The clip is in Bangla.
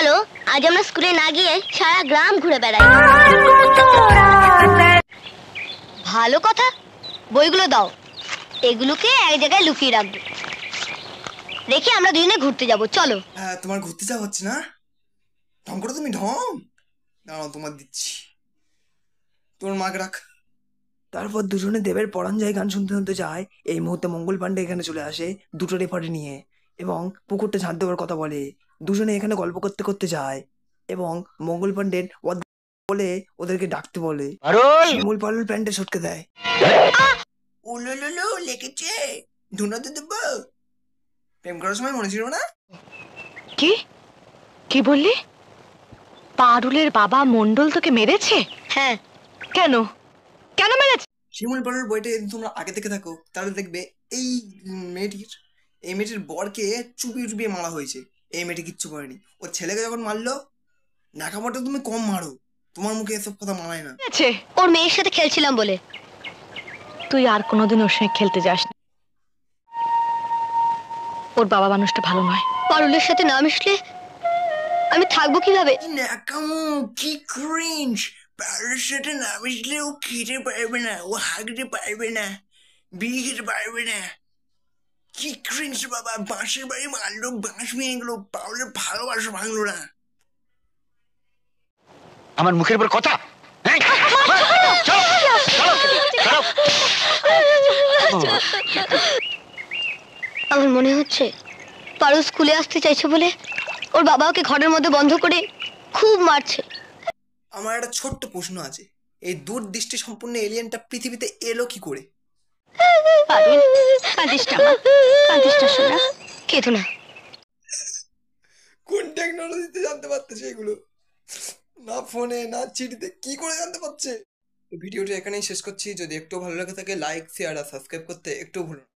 চলো আজ আমরা স্কুলে না গিয়ে সারা গ্রাম ঘুরে বেড়াই। ভালো কথা, বইগুলো দাও, এগুলোকে এক জায়গায় লুকিয়ে রাখবো, রেখে আমরা দুজনে ঘুরতে যাব। চলো। হ্যাঁ, তোমার ঘুরতে যাওয়া হচ্ছে না? ঢং করো তুমি, ঢং। দাঁড়াও, তোমার দিচ্ছি। তোমার মাকে রাখ। তারপর দুজনে দেবের পরাঞ্জয় গান শুনতে শুনতে যায়। এই মুহূর্তে মঙ্গল পান্ডে এখানে চলে আসে দুটো রেফারি নিয়ে এবং পুকুরটা ঝাঁট দেওয়ার কথা বলে। দুজনে এখানে গল্প করতে করতে যায় এবং মঙ্গল পান্ডের বলে ওদেরকে ডাকতে বলে। শিমুল পালুর প্যান্টে সটকে দেয়। উলুলুলু লেগেছে, ধুনাতে দেবো। প্রেম করার সময় মনে ছিল না? কি কি বললি? পারুলের বাবা মন্ডল তোকে মেরেছে? হ্যাঁ। কেন কেন মেরেছে? শিমুল পালুর বইটা যদি তোমরা আগে থেকে থাকো তাহলে দেখবে এই মেয়েটির বরকে চুপিয়ে চুপিয়ে মারা হয়েছে। এই মেয়েটি কিচ্ছু করেনি। ওর ছেলেকে যখন মারলো, নাকামাটা তুমি কম মারো, তোমার মুখে এসব কথা মানায় না। ওর মেয়ের সাথে খেলছিলাম বলে। তুই আর কোনোদিন ওর সঙ্গে খেলতে যাস না। ওর বাবা মানুষটা ভালো নয়। পারুলের সাথে না মিশলে আমি থাকবো কিভাবে? নাকামো, কি ক্রিঞ্জ! পারুলের সাথে না মিশলে ও খেতে পারবে না, ও হাগতে পারবে না, বিড়ি খেতে পারবে না। কি ক্রিঞ্জ বাবা! বাঁশের বাড়ি মারলো, বাঁশ ভেঙে গেলো, পারুলের ভালোবাসা ভাঙলো না। আমার মুখের উপর কথা। আমার মনে হচ্ছে পারুল স্কুলে আসতে চাইছে বলে ওর বাবা ওকে ঘরের মধ্যে বন্ধ করে খুব মারছে। আমার একটা ছোট্ট প্রশ্ন আছে, এই দূরদৃষ্টি সম্পূর্ণ এলিয়েনটা পৃথিবীতে এলো কি করে? পারুল, কাঁদিস না মা, কাঁদিস না সোনা, কেঁদো না। কোন টেকনোলজিতে জানতে পারতেছে এগুলো? না ফোনে না চিঠিতে, কি করে জানতে পারছে? ভিডিওটি এখানেই শেষ করছি। যদি একটু ভালো লাগে থাকে লাইক, শেয়ার আর সাবস্ক্রাইব করতে একটু ভুলুন।